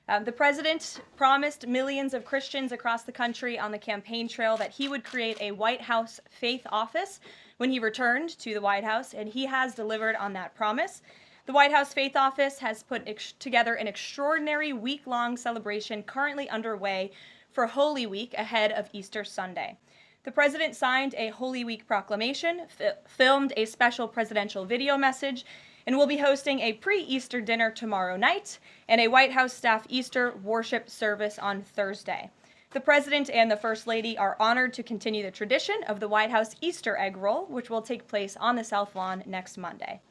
The president promised millions of Christians across the country on the campaign trail that he would create a White House faith office when he returned to the White House, and he has delivered on that promise. The White House Faith Office has put together an extraordinary week-long celebration currently underway for Holy Week ahead of Easter Sunday. The president signed a Holy Week proclamation, filmed a special presidential video message, and will be hosting a pre-Easter dinner tomorrow night and a White House staff Easter worship service on Thursday. The president and the First Lady are honored to continue the tradition of the White House Easter egg roll, which will take place on the South Lawn next Monday.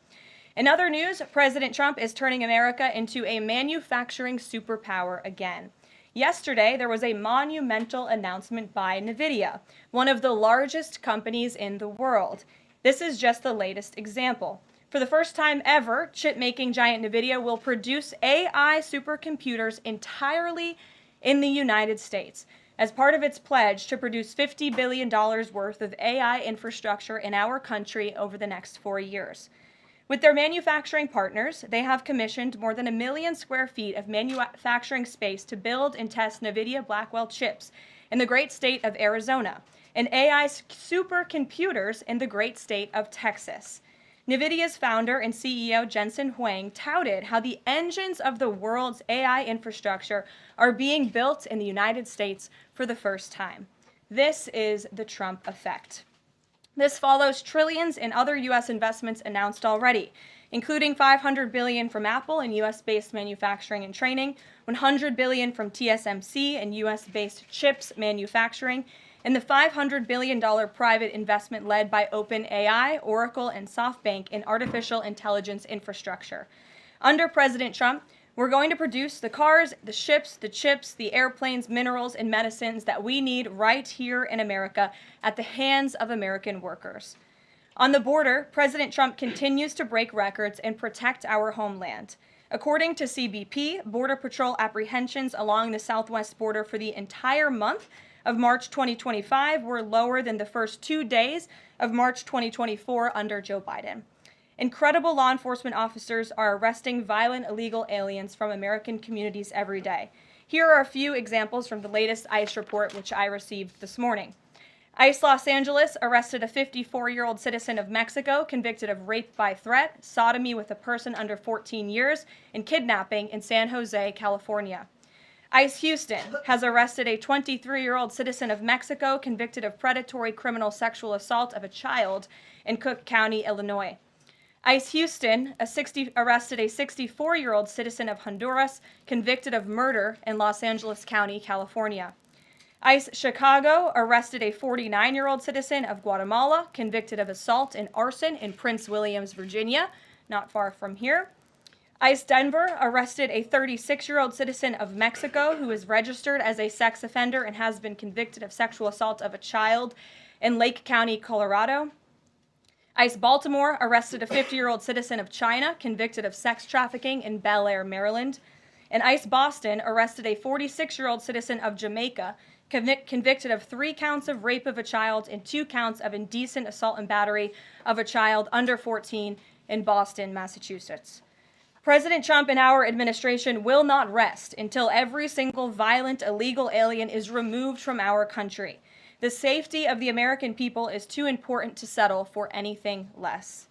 In other news, President Trump is turning America into a manufacturing superpower again. Yesterday, there was a monumental announcement by Nvidia, one of the largest companies in the world. This is just the latest example. For the first time ever, chip-making giant Nvidia will produce AI supercomputers entirely in the United States as part of its pledge to produce $50 billion worth of AI infrastructure in our country over the next 4 years. With their manufacturing partners, they have commissioned more than 1 million square feet of manufacturing space to build and test Nvidia Blackwell chips in the great state of Arizona and AI supercomputers in the great state of Texas. Nvidia's founder and CEO Jensen Huang touted how the engines of the world's AI infrastructure are being built in the United States for the first time. This is the Trump effect. This follows trillions in other U.S. investments announced already, including $500 billion from Apple in U.S.-based manufacturing and training, $100 billion from TSMC and U.S.-based chips manufacturing, and the $500 billion private investment led by OpenAI, Oracle, and SoftBank in artificial intelligence infrastructure. Under President Trump, we're going to produce the cars, the ships, the chips, the airplanes, minerals, and medicines that we need right here in America at the hands of American workers. On the border, President Trump continues to break records and protect our homeland. According to CBP, Border Patrol apprehensions along the southwest border for the entire month of March 2025 were lower than the first 2 days of March 2024 under Joe Biden. Incredible law enforcement officers are arresting violent illegal aliens from American communities every day. Here are a few examples from the latest ICE report, which I received this morning. ICE Los Angeles arrested a 54-year-old citizen of Mexico convicted of rape by threat, sodomy with a person under 14 years, and kidnapping in San Jose, California. ICE Houston has arrested a 23-year-old citizen of Mexico convicted of predatory criminal sexual assault of a child in Cook County, Illinois. ICE Houston arrested a 64-year-old citizen of Honduras convicted of murder in Los Angeles County, California. ICE Chicago arrested a 49-year-old citizen of Guatemala convicted of assault and arson in Prince Williams, Virginia, not far from here. ICE Denver arrested a 36-year-old citizen of Mexico who is registered as a sex offender and has been convicted of sexual assault of a child in Lake County, Colorado. ICE Baltimore arrested a 50-year-old citizen of China convicted of sex trafficking in Bel Air, Maryland. And ICE Boston arrested a 46-year-old citizen of Jamaica convicted of 3 counts of rape of a child and 2 counts of indecent assault and battery of a child under 14 in Boston, Massachusetts. President Trump and our administration will not rest until every single violent illegal alien is removed from our country. The safety of the American people is too important to settle for anything less.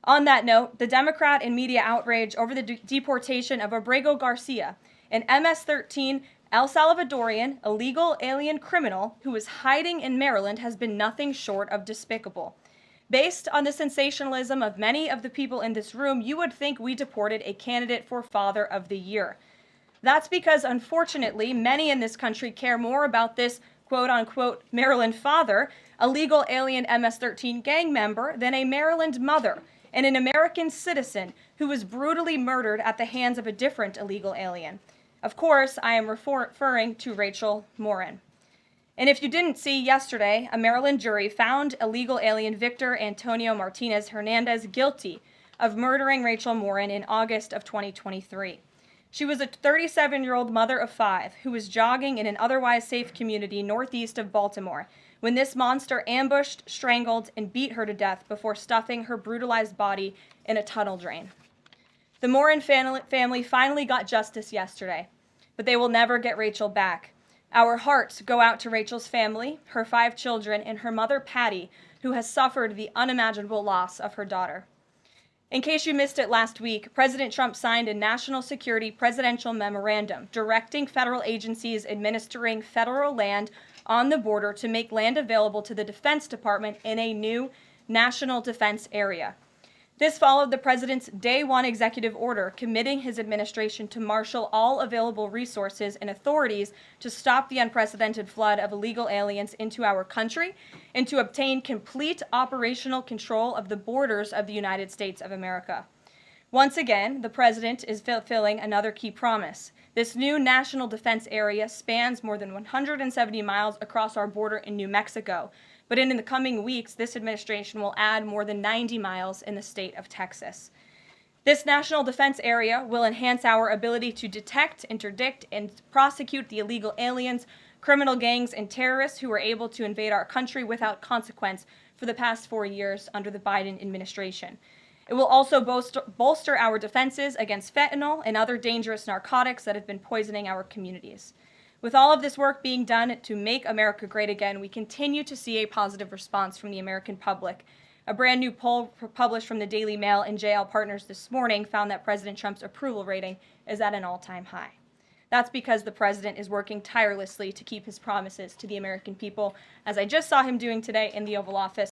On that note, the Democrat and media outrage over the deportation of Abrego Garcia, an MS-13 El Salvadorian illegal alien criminal who is hiding in Maryland, has been nothing short of despicable. Based on the sensationalism of many of the people in this room, you would think we deported a candidate for Father of the Year. That's because, unfortunately, many in this country care more about this quote-unquote Maryland father, a legal alien MS-13 gang member, than a Maryland mother and an American citizen who was brutally murdered at the hands of a different illegal alien. Of course, I am referring to Rachel Morin. And if you didn't see, yesterday, a Maryland jury found illegal alien Victor Antonio Martinez Hernandez guilty of murdering Rachel Morin in August of 2023. She was a 37-year-old mother of 5 who was jogging in an otherwise safe community northeast of Baltimore when this monster ambushed, strangled, and beat her to death before stuffing her brutalized body in a tunnel drain. The Morin family finally got justice yesterday. but they will never get Rachel back. Our hearts go out to Rachel's family, her 5 children, and her mother, Patty, who has suffered the unimaginable loss of her daughter. In case you missed it last week, President Trump signed a national security presidential memorandum directing federal agencies administering federal land on the border to make land available to the Defense Department in a new national defense area. This followed the president's Day 1 executive order committing his administration to marshal all available resources and authorities to stop the unprecedented flood of illegal aliens into our country and to obtain complete operational control of the borders of the United States of America. Once again, the president is fulfilling another key promise. This new national defense area spans more than 170 miles across our border in New Mexico. But in the coming weeks, this administration will add more than 90 miles in the state of Texas. This national defense area will enhance our ability to detect, interdict, and prosecute the illegal aliens, criminal gangs, and terrorists who were able to invade our country without consequence for the past 4 years under the Biden administration. It will also bolster our defenses against fentanyl and other dangerous narcotics that have been poisoning our communities. With all of this work being done to make America great again, we continue to see a positive response from the American public. A brand new poll published from the Daily Mail and JL Partners this morning found that President Trump's approval rating is at an all-time high. That's because the president is working tirelessly to keep his promises to the American people, as I just saw him doing today in the Oval Office.